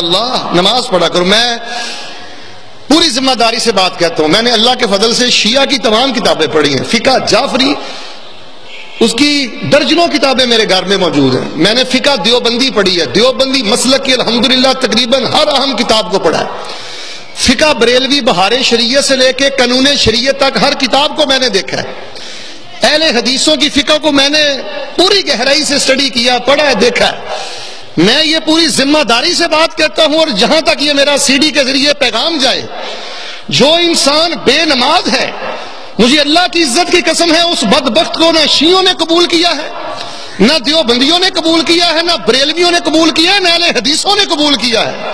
اللہ نماز پڑھا کرو. میں پوری ذمہ داری سے بات کہتا ہوں, میں نے اللہ کے فضل سے شیعہ کی تمام کتابیں پڑھی ہیں. فقہ جعفری اس کی درجنوں کتابیں میرے گھر میں موجود ہیں. میں نے فقہ دیوبندی پڑھی ہے, دیوبندی مسلک کی الحمدللہ تقریباً ہر اہم کتاب کو پڑھا ہے. فقہ بریلوی بہار شریعت سے لے کے قانون شریعت تک ہر کتاب کو میں نے دیکھا ہے. اہل حدیثوں کی فقہ کو میں نے پوری گہرائی سے اسٹڈی کیا, پڑھا ہے, دیکھا ہے. میں یہ پوری ذمہ داری سے بات کرتا ہوں, اور جہاں تک یہ میرا سی ڈی کے ذریعے پیغام جائے, جو انسان بے نماز ہے, مجھے اللہ کی عزت کی قسم ہے, اس بدبخت کو نہ شیعوں نے قبول کیا ہے, نہ دیوبندیوں نے قبول کیا ہے, نہ بریلویوں نے قبول کیا ہے, نہ اہل حدیثوں نے قبول کیا ہے.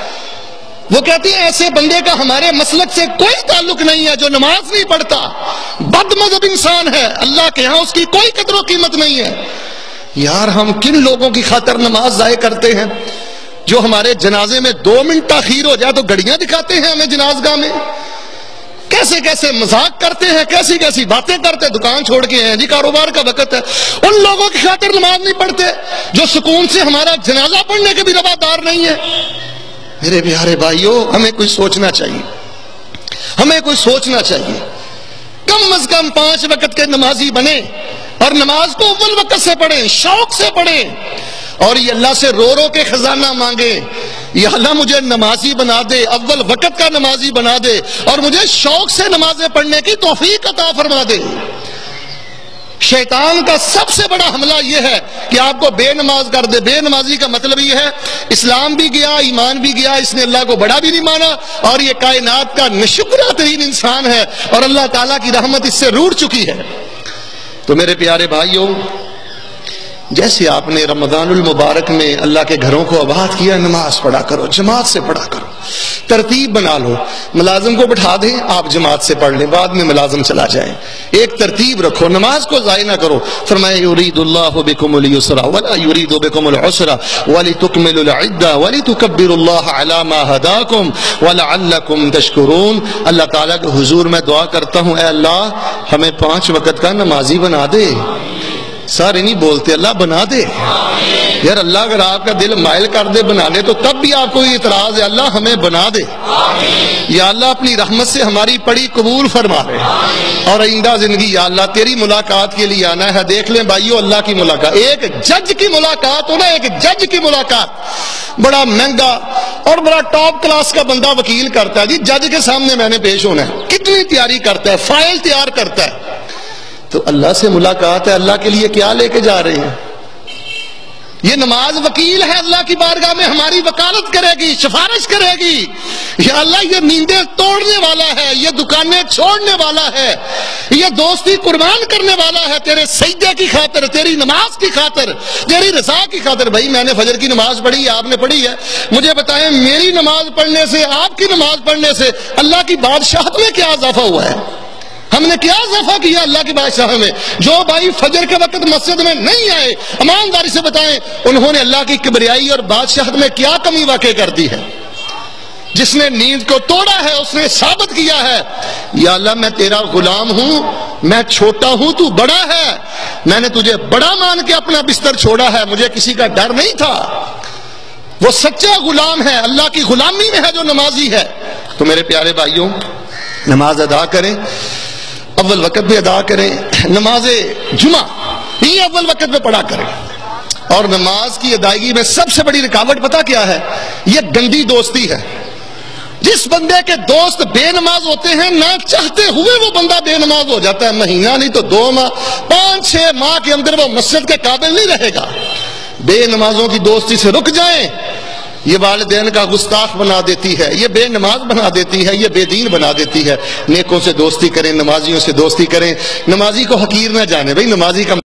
وہ کہتی ہیں ایسے بندے کا ہمارے مسلک سے کوئی تعلق نہیں ہے جو نماز نہیں پڑھتا, بد مذہب انسان ہے, اللہ کے ہاں اس کی کوئی قدر و قیمت نہیں ہے. یار ہم کن لوگوں کی خاطر نماز ضائع کرتے ہیں, جو ہمارے جنازے میں 2 منٹ تاخیر ہو جائے تو گھڑیاں دکھاتے ہیں ہمیں جنازگاہ میں, کیسے کیسے مذاق کرتے ہیں, کیسی کیسی باتیں کرتے ہیں, دکان چھوڑ کے ہیں جی کاروبار کا وقت ہے. ان لوگوں کی خاطر نماز نہیں پڑھتے جو سکون سے ہمارا جنازہ پڑھنے کے بھی روادار نہیں ہے. میرے پیارے بھائیوں, ہمیں کچھ سوچنا چاہیے, ہمیں کچھ سوچنا چاہیے. کم از کم 5 وقت کے نمازی بنے, اور نماز کو اول وقت سے پڑھیں, شوق سے پڑھیں, اور یہ اللہ سے رو رو کے خزانہ مانگیں, یا اللہ مجھے نمازی بنا دے, اول وقت کا نمازی بنا دے, اور مجھے شوق سے نمازیں پڑھنے کی توفیق عطا فرما دے. شیطان کا سب سے بڑا حملہ یہ ہے کہ آپ کو بے نماز کر دے. بے نمازی کا مطلب یہ ہے اسلام بھی گیا, ایمان بھی گیا, اس نے اللہ کو بڑا بھی نہیں مانا, اور یہ کائنات کا ناشکرہ ترین انسان ہے, اور اللہ تعالیٰ کی رحمت اس سے روٹ چکی ہے. تو میرے پیارے بھائیوں, جیسے آپ نے رمضان المبارک میں اللہ کے گھروں کو آباد کیا, نماز پڑھا کرو, جماعت سے پڑھا کرو, ترتیب بنا لو. ملازم کو بٹھا دیں, آپ جماعت سے پڑھ لیں, بعد میں ملازم چلا جائیں. ایک ترتیب رکھو, نماز کو ضائع نہ کرو. فرمایا یرید اللہ بکم اليسر ولا یرید بکم العسر ولتکملوا العدہ ولتکبروا اللہ علی ما ہداکم ولعلکم تشکرون. اللہ تعالیٰ کے حضور میں دعا کرتا ہوں, اے اللہ ہمیں 5 وقت کا نمازی بنا دے. سارے نہیں بولتے اللہ بنا دے. یار اللہ اگر آپ کا دل مائل کر دے بنانے تو تب بھی آپ کو اعتراض ہے, اللہ ہمیں بنا دے. یا اللہ اپنی رحمت سے ہماری پڑھی قبول فرما لے, اور آئندہ زندگی یا اللہ تیری ملاقات کے لیے آنا ہے. دیکھ لیں بھائیو, اللہ کی ملاقات, ایک جج کی ملاقات ہو نا, ایک جج کی ملاقات, بڑا مہنگا اور بڑا ٹاپ کلاس کا بندہ وکیل کرتا ہے جی, جج کے سامنے میں نے پیش ہونا ہے, کتنی تیاری کرتا ہے, فائل تیار کرتا ہے. تو اللہ سے ملاقات ہے, اللہ کے لیے کیا لے کے جا رہے ہیں؟ یہ نماز وکیل ہے, اللہ کی بارگاہ میں ہماری وکالت کرے گی, سفارش کرے گی. یا اللہ یہ نیندیں توڑنے والا ہے, یہ دکانیں چھوڑنے والا ہے, یہ دوستی قربان کرنے والا ہے تیرے سجدے کی خاطر, تیری نماز کی خاطر, تیری رضا کی خاطر. بھائی میں نے فجر کی نماز پڑھی ہے, آپ نے پڑھی ہے, مجھے بتائیں میری نماز پڑھنے سے, آپ کی نماز پڑھنے سے اللہ کی بادشاہت میں کیا اضافہ ہوا ہے؟ ہم نے کیا اضافہ کیا اللہ کی بادشاہ میں؟ جو بھائی فجر کے وقت مسجد میں نہیں آئے, ایمانداری سے بتائیں انہوں نے اللہ کی کبریائی اور بادشاہت میں کیا کمی واقع کر دی ہے؟ جس نے نیند کو توڑا ہے اس نے ثابت کیا ہے, یا اللہ میں تیرا غلام ہوں, میں چھوٹا ہوں, تو بڑا ہے, میں نے تجھے بڑا مان کے اپنا بستر چھوڑا ہے, مجھے کسی کا ڈر نہیں تھا. وہ سچا غلام ہے, اللہ کی غلامی میں ہے جو نمازی ہے. تو میرے پیارے بھائیوں, نماز ادا کریں, اول وقت بھی ادا کریں. نماز جمعہ یہ اول وقت میں پڑھا کریں. اور نماز کی ادائیگی میں سب سے بڑی رکاوٹ پتہ کیا ہے؟ یہ گندی دوستی ہے. جس بندے کے دوست بے نماز ہوتے ہیں, نہ چاہتے ہوئے وہ بندہ بے نماز ہو جاتا ہے. مہینہ نہیں تو 2 ماہ, 5-6 ماہ کے اندر وہ مسجد کے قابل نہیں رہے گا. بے نمازوں کی دوستی سے رک جائیں, یہ والدین کا گستاخ بنا دیتی ہے, یہ بے نماز بنا دیتی ہے, یہ بے دین بنا دیتی ہے. نیکوں سے دوستی کریں, نمازیوں سے دوستی کریں. نمازی کو حقیر نہ جانے, بھئی نمازی کا